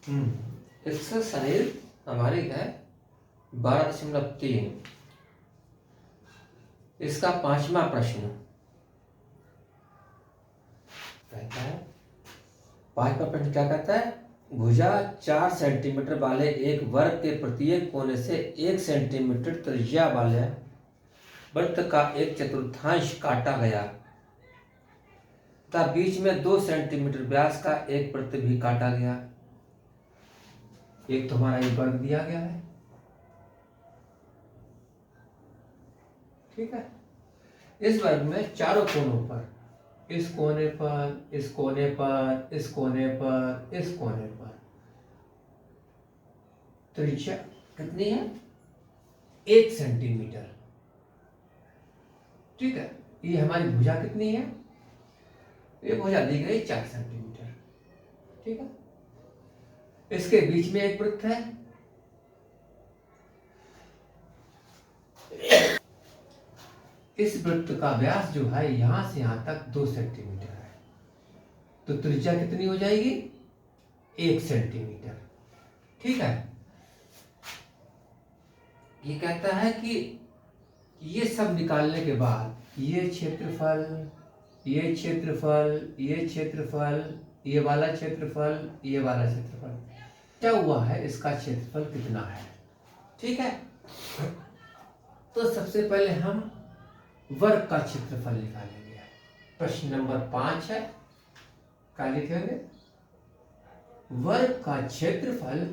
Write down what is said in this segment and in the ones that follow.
Exercise हमारी है 12.3। इसका 5वां प्रश्न कहता है, 5वां प्रश्न क्या कहता है? भुजा 4 सेंटीमीटर वाले एक वर्ग के प्रत्येक कोने से 1 सेंटीमीटर त्रिज्या वाले वृत्त का एक चतुर्थांश काटा गया तथा बीच में 2 सेंटीमीटर व्यास का एक वृत्त भी काटा गया। एक तो हमारा ये वर्ग दिया गया है, ठीक है। इस वर्ग में चारों कोनों पर, इस कोने पर, इस कोने पर, इस कोने पर, इस कोने पर त्रिज्या कितनी है? 1 सेंटीमीटर, ठीक है। ये हमारी भुजा कितनी है? ये भुजा दी गई 4 सेंटीमीटर, ठीक है। इसके बीच में एक वृत्त है, इस वृत्त का व्यास जो है यहां से यहां तक 2 सेंटीमीटर है, तो त्रिज्या कितनी हो जाएगी? 1 सेंटीमीटर, ठीक है। ये कहता है कि ये सब निकालने के बाद ये क्षेत्रफल, ये क्षेत्रफल, ये क्षेत्रफल, ये वाला क्षेत्रफल, ये वाला क्षेत्रफल क्या हुआ है, इसका क्षेत्रफल कितना है, ठीक है। तो सबसे पहले हम वर्ग का क्षेत्रफल निकालेंगे। प्रश्न नंबर 5 है, क्या लिखेंगे? वर्ग का क्षेत्रफल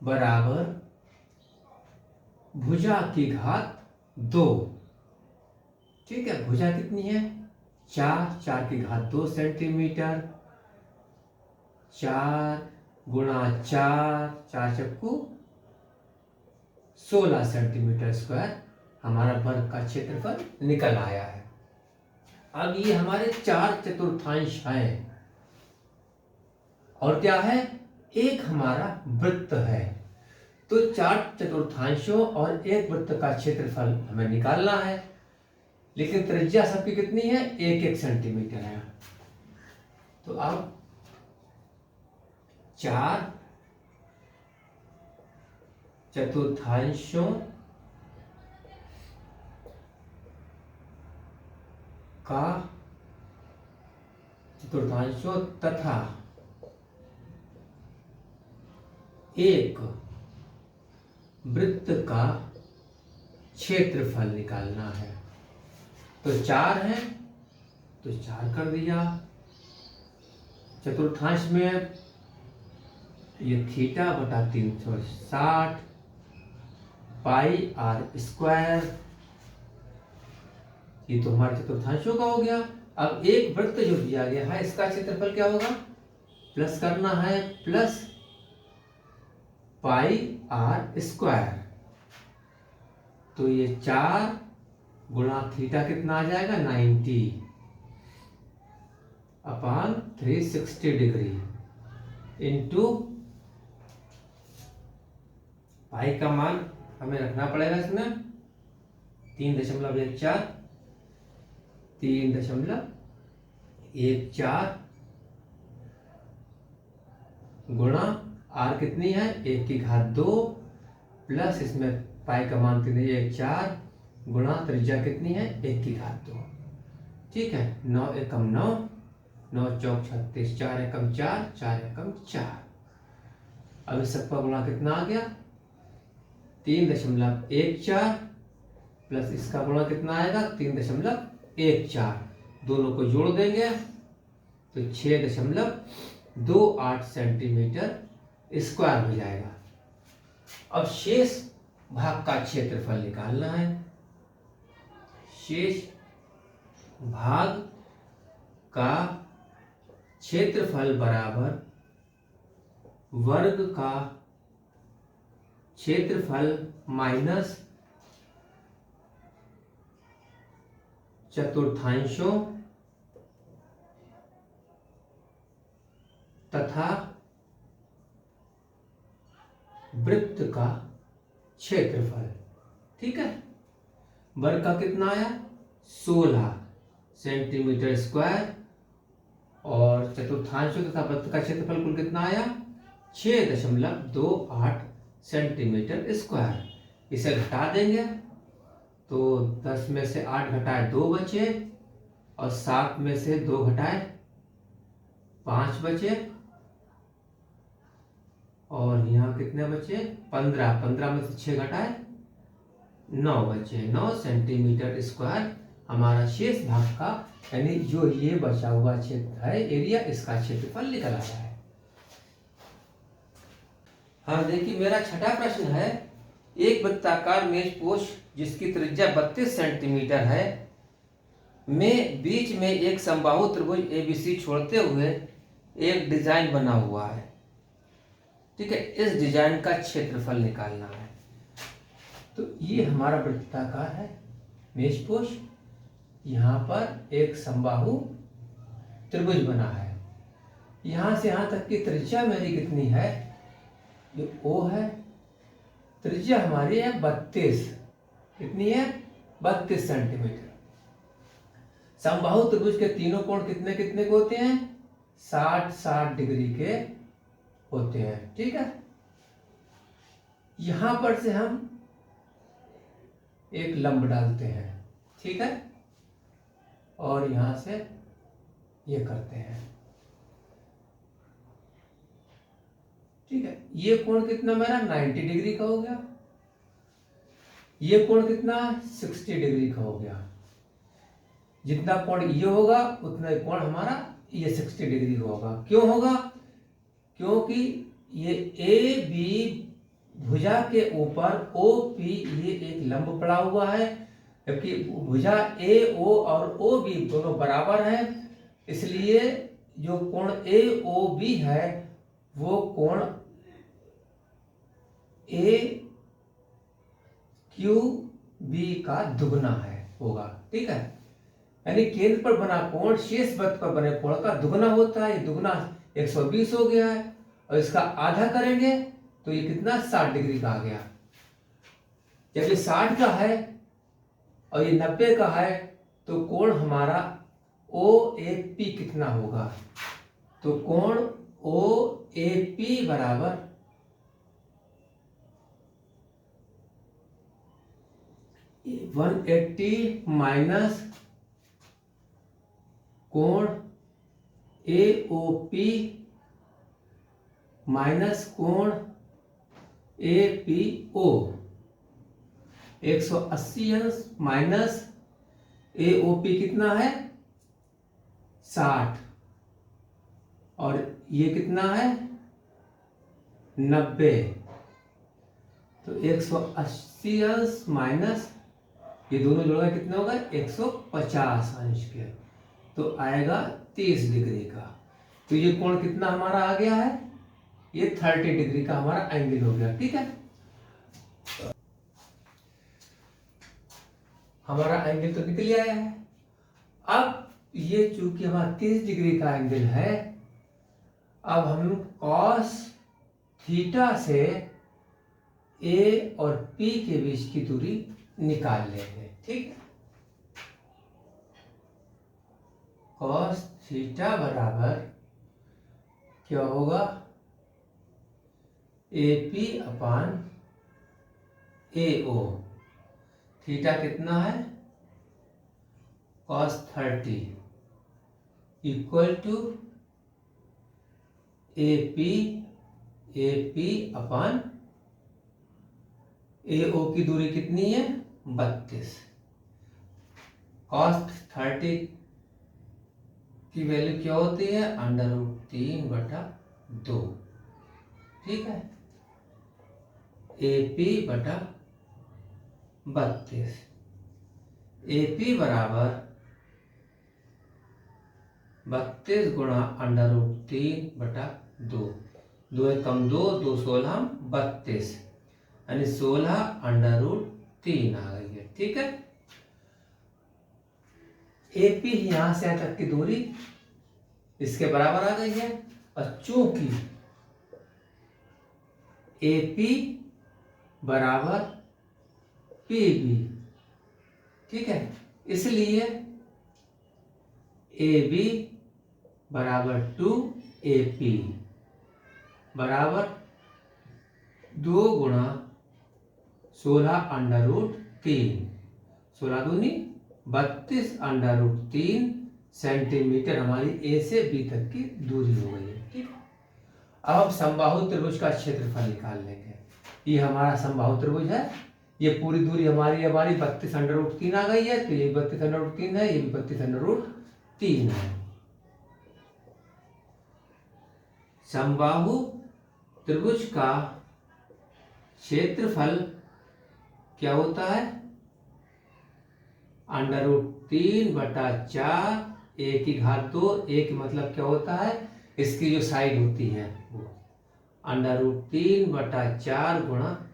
बराबर भुजा की घात 2, ठीक है। भुजा कितनी है? 4, 4 की घात 2 सेंटीमीटर, 4 गुणा 4, 4 चक्कू 16 सेंटीमीटर स्क्वायर हमारा वर्ग का क्षेत्रफल निकल आया है। अब ये हमारे 4 चतुर्थांश हैं और क्या है? एक हमारा वृत्त है। तो 4 चतुर्थांशों और एक वृत्त का क्षेत्रफल हमें निकालना है, लेकिन त्रिज्या सबकी कितनी है? 1-1 सेंटीमीटर है। तो अब 4 चतुर्थांशों तथा एक वृत्त का क्षेत्रफल निकालना है। तो 4 है तो 4 कर दिया, चतुर्थांश में ये थीटा बटा 360 पाई आर स्क्वायर, ये तो हमारे चतुर्थांशों का हो गया। अब एक वृत्त जो दिया गया है इसका क्षेत्रफल क्या होगा? प्लस करना है, प्लस पाई आर स्क्वायर। तो ये 4 गुणा थीटा कितना आ जाएगा? 90 अपान 360 डिग्री इंटू पाई का मान हमें रखना पड़ेगा इसमें 3.14 गुणा आर कितनी है? 1 की घात 2 प्लस इसमें पाई का मान 3.14 गुणा त्रिज्या कितनी है? 1 की घात 2, ठीक है। 9 एकम 9, 9 चौक 36, 4 एकम 4, 4 एकम 4। अब इस सबका गुणा कितना आ गया? 3.14 प्लस इसका गुणा कितना आएगा? 3.14। दोनों को जोड़ देंगे तो 6.28 सेंटीमीटर स्क्वायर हो जाएगा। अब शेष भाग का क्षेत्रफल निकालना है। शेष भाग का क्षेत्रफल बराबर वर्ग का क्षेत्रफल माइनस चतुर्थांशों तथा वृत्त का क्षेत्रफल, ठीक है। वर्ग का कितना आया? 16 सेंटीमीटर स्क्वायर और चतुर्थांशों तथा वृत्त का क्षेत्रफल कुल कितना आया? 6.28 सेंटीमीटर स्क्वायर। इसे घटा देंगे तो 10 में से 8 घटाए 2 बचे, और 7 में से 2 घटाए 5 बचे, और यहाँ कितने बचे 15, 15 में से 6 घटाए 9 बचे। 9 सेंटीमीटर स्क्वायर हमारा शेष भाग का, यानी जो ये बचा हुआ क्षेत्र है एरिया, इसका क्षेत्रफल निकल आया है। हाँ देखिए, मेरा छठा प्रश्न है, एक वृत्ताकार मेज पोश जिसकी त्रिज्या 32 सेंटीमीटर है में बीच में एक समबाहु त्रिभुज एबीसी छोड़ते हुए एक डिजाइन बना हुआ है। ठीक है, इस डिजाइन का क्षेत्रफल निकालना है। तो ये हमारा वृत्ताकार है मेज पोश, यहाँ पर एक समबाहु त्रिभुज बना है। यहाँ से यहाँ तक की त्रिज्या मेरी कितनी है, ये O है, त्रिज्या हमारी है 32, कितनी है 32 सेंटीमीटर। समबाहु त्रिभुज के तीनों कोण कितने कितने के होते हैं, 60-60 डिग्री के होते हैं। ठीक है, यहां पर से हम एक लंब डालते हैं, ठीक है, और यहां से ये करते हैं। ठीक है, ये कोण कितना मेरा 90 डिग्री का हो गया, ये कोण कितना 60 डिग्री का हो गया। जितना कोण ये होगा उतना कोण हमारा ये 60 डिग्री का होगा। क्यों होगा, क्योंकि ये ए बी भुजा के ऊपर ओ पी ये एक लंब पड़ा हुआ है, जबकि भुजा ए ओ और ओ बी दोनों बराबर है, इसलिए जो कोण ए ओ बी है वो कोण ए क्यू बी का दुगना है होगा। ठीक है, यानी केंद्र पर बना कोण शेष वृत्त पर बने कोण का दुगना होता है। ये दुगना 120 हो गया है, और इसका आधा करेंगे तो ये कितना 60 डिग्री का आ गया। जब ये 60 का है और ये 90 का है तो कोण हमारा ओ ए पी कितना होगा, तो कोण ओ ए पी बराबर 180 माइनस कोण ए ओ पी माइनस कोण ए पी ओ, 180 अंश माइनस ए ओ पी कितना है 60, और ये कितना है 90, तो 180 अंश माइनस ये दोनों जोड़कर कितना होगा 150 अंश के, तो आएगा 30 डिग्री का। तो ये कोण कितना हमारा आ गया है, ये 30 डिग्री का हमारा एंगल हो गया। ठीक है, हमारा एंगल तो निकल आया है। अब ये चूंकि हमारा 30 डिग्री का एंगल है, अब हम कॉस थीटा से ए और पी के बीच की दूरी निकाल लेंगे। ठीक है, कॉस थीटा बराबर क्या होगा, ए P upon A O. Theta कितना है cos 30 equal to A P upon A O की दूरी कितनी है 32। cos 30 की वैल्यू क्या होती है √3/2। ठीक है, ए पी बटा 32, ए पी बराबर 32 गुणा √3/2, 2 कम 2, 2 16 32, यानी 16√3 आ गई है। ठीक है, ए पी यहां से यहां तक की दूरी इसके बराबर आ गई है, और चूंकि ए पी बराबर पी बी, ठीक है, इसलिए ए बी बराबर 2 ए पी। बराबर 2 गुणा 16√3, 16 दूनी 32√3 सेंटीमीटर हमारी ए से बी तक की दूरी हो गई है। ठीक है, अब हम समबाहु त्रिभुज का क्षेत्रफल निकाल लेंगे। ये हमारा समबाहु त्रिभुज है, ये पूरी दूरी हमारी 32√3 आ गई है, तो ये 32√3 है, ये भी 32√3 है। समबाहु त्रिभुज का क्षेत्रफल क्या होता है? √3/4 a की घात 2, a की मतलब क्या होता है? इसकी जो साइड होती है वो √3/4 गुणा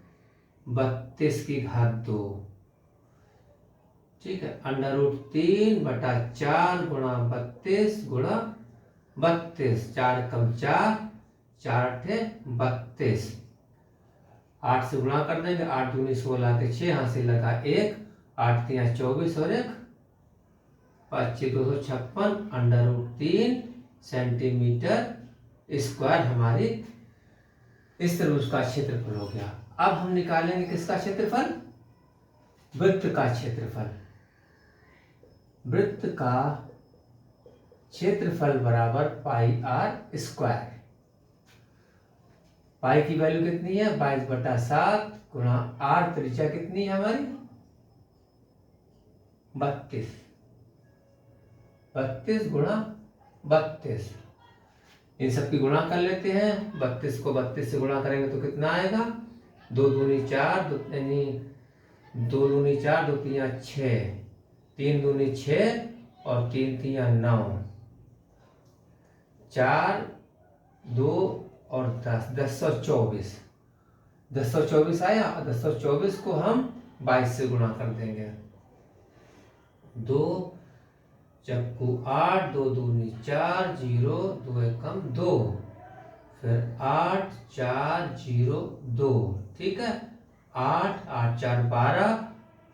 32 की घात 2। ठीक है, √3/4 गुणा 32 गुणा 32, 4 कम 4, 4 8 32, 8 से गुणा कर देंगे, 8 दूनी 16 के 6, यहाँ से लगा 1, 8 3 24 और 1 5 256 √3 सेंटीमीटर स्क्वायर हमारी इस त्रिभुज का क्षेत्रफल हो गया। अब हम निकालेंगे किसका क्षेत्रफल? वृत्त का क्षेत्रफल। वृत्त का क्षेत्रफल बराबर πr²। पाई की वैल्यू कितनी है? 22/7 गुणा r त्रिज्या कितनी है हमारी? 32, 32 गुणा 32, इन सब की गुणा कर लेते हैं। 32 को 32 से गुणा करेंगे तो कितना आएगा? 2 दूनी 4, 2 दूनी 4, 2 3 6, 3 दूनी 6 और 3 3 9, 4 2 और 10, 1024, 1024 आया। 1024 को हम 22 से गुणा कर देंगे। 2 चक्कू 8, 2 दूनी 4, 0 2 एकम 2, फिर 8 4 0 2। ठीक है, 8 8 4 12,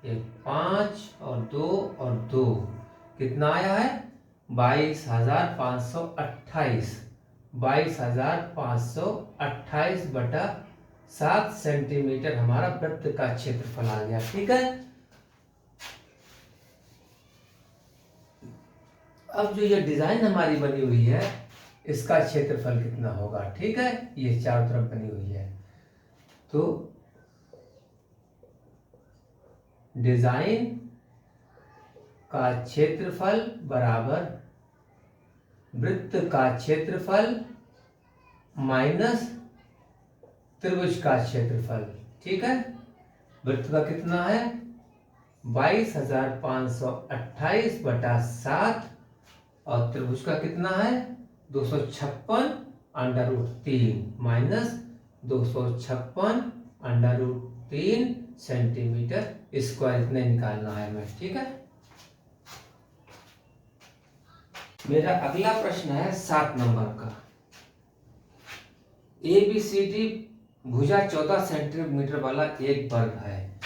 1 5 और 2 और 2, कितना आया है? 22,528, 22,528/7 सेंटीमीटर हमारा वृत्त का क्षेत्रफल आ गया। ठीक है, अब जो ये डिजाइन हमारी बनी हुई है इसका क्षेत्रफल कितना होगा? ठीक है, ये चारों तरफ बनी हुई है, तो डिजाइन का क्षेत्रफल बराबर वृत्त का क्षेत्रफल माइनस त्रिभुज का क्षेत्रफल। ठीक है, वृत्त का कितना है? 22,528/7 और त्रिभुज का कितना है? 256√3 माइनस 256√3 सेंटीमीटर स्क्वायर, इतने निकालना है हमें। ठीक है, मेरा अगला प्रश्न है 7 नंबर का। ABCD भुजा 14 सेंटीमीटर वाला एक वर्ग है,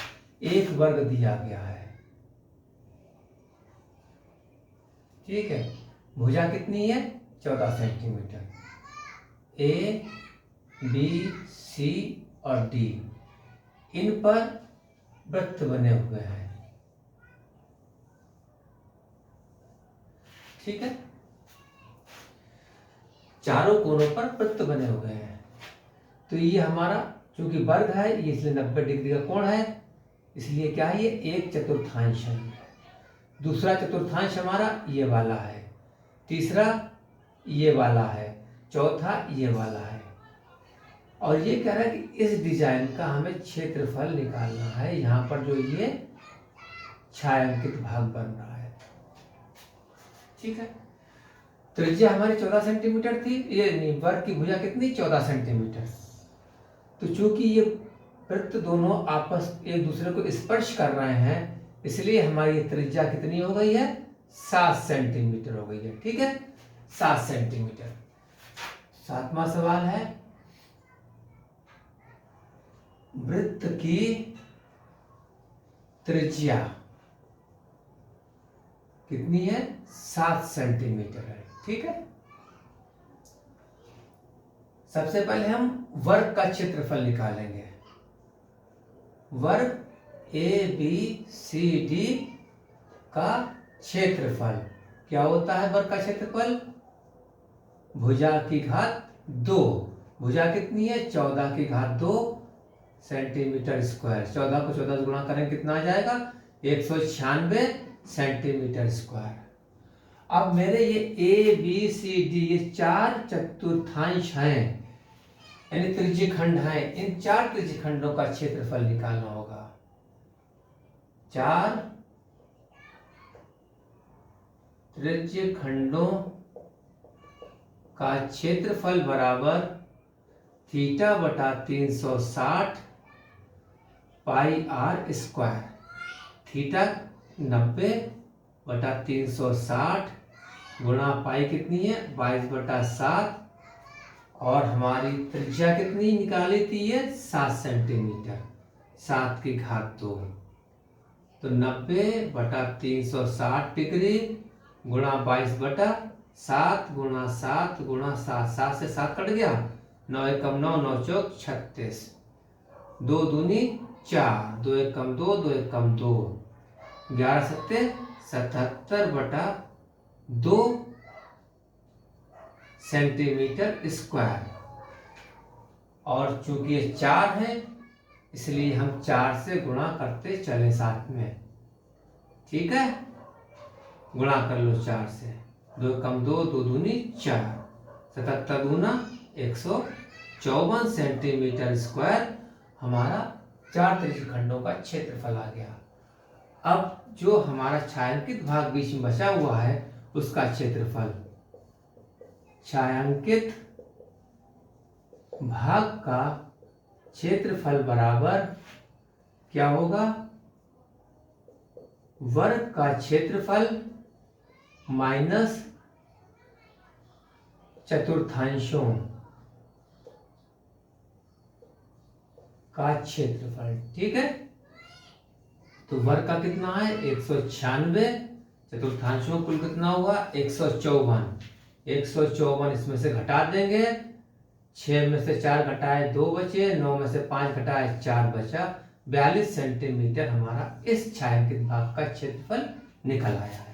एक वर्ग दिया गया है। ठीक है, भुजा कितनी है? 14 सेंटीमीटर। A B C और D, इन पर वृत्त बने हुए हैं। ठीक है, चारों कोनों पर वृत्त बने हुए हैं, तो ये हमारा चूंकि वर्ग है, ये इसलिए 90 डिग्री का कोण है, इसलिए क्या है? ये 1/4 है। दूसरा चतुर्थांश हमारा ये वाला है, तीसरा ये वाला है, चौथा ये वाला है। और ये कह रहा है कि इस डिजाइन का हमें क्षेत्रफल निकालना है। यहाँ पर जो ये छायांकित भाग बन रहा है। ठीक है, त्रिज्या हमारी 14 सेंटीमीटर थी, ये वर्ग की भुजा कितनी? 14 सेंटीमीटर। तो चूंकि ये वृत्त दोनों आपस एक दूसरे को स्पर्श कर रहे हैं, इसलिए हमारी त्रिज्या कितनी हो गई है? 7 सेंटीमीटर हो गई है। ठीक है, 7 सेंटीमीटर। 7वां सवाल है, वृत्त की त्रिज्या कितनी है? 7 सेंटीमीटर है। ठीक है, सबसे पहले हम वर्ग का क्षेत्रफल निकालेंगे। वर्ग ABCD का क्षेत्रफल क्या होता है? वर्ग का क्षेत्रफल भुजा की घात 2। भुजा कितनी है? 14 की घात 2 सेंटीमीटर स्क्वायर। 14 को 14 से गुणा करें कितना आ जाएगा? 196 सेंटीमीटर स्क्वायर। अब मेरे ये ABCD ये 4 चतुर्थांश हैं, यानी त्रिज्यखंड हैं। इन 4 त्रिज्यखंडों का क्षेत्रफल निकालना होगा। 4 त्रिज्यखंडों का क्षेत्रफल बराबर थीटा बटा 360 पाई आर स्क्वायर। थीटा 90 बटा 360 गुणा पाई कितनी है? 22 बटा 7 और हमारी त्रिज्या कितनी निकाली थी? ये 7 सेंटीमीटर, 7 की घात 2। तो 90 बटा 360 डिग्री गुणा 22 बटा 7 गुणा 7 गुणा 7, 7 से 7 कट गया, 9 एकम 9, 9 चौक 36, 2 दूनी 4, 2 एकम 2, 2 एकम 2, 11 सत्ते 77 बटा 2 सेंटीमीटर स्क्वायर। और चूंकि ये 4 है इसलिए हम 4 से गुणा करते चले साथ में। ठीक है, गुणा कर लो 4 से, 2 कम 2, 2 दूनी 4, 77 दूना 154 सेंटीमीटर स्क्वायर हमारा 4 त्रिज्यखंडों का क्षेत्रफल आ गया। अब जो हमारा छायांकित भाग बीच में बचा हुआ है उसका क्षेत्रफल, छायांकित भाग का क्षेत्रफल बराबर क्या होगा? वर्ग का क्षेत्रफल माइनस चतुर्थांशों का क्षेत्रफल। ठीक है, तो वर्ग का कितना है? 196, चतुर्थांशों कुल कितना हुआ? 154। 154 इसमें से घटा देंगे, 6 में से 4 घटाए 2 बचे, 9 में से 5 घटाए 4 बचा, 42 सेंटीमीटर हमारा इस छायांकित भाग का क्षेत्रफल निकल आया है।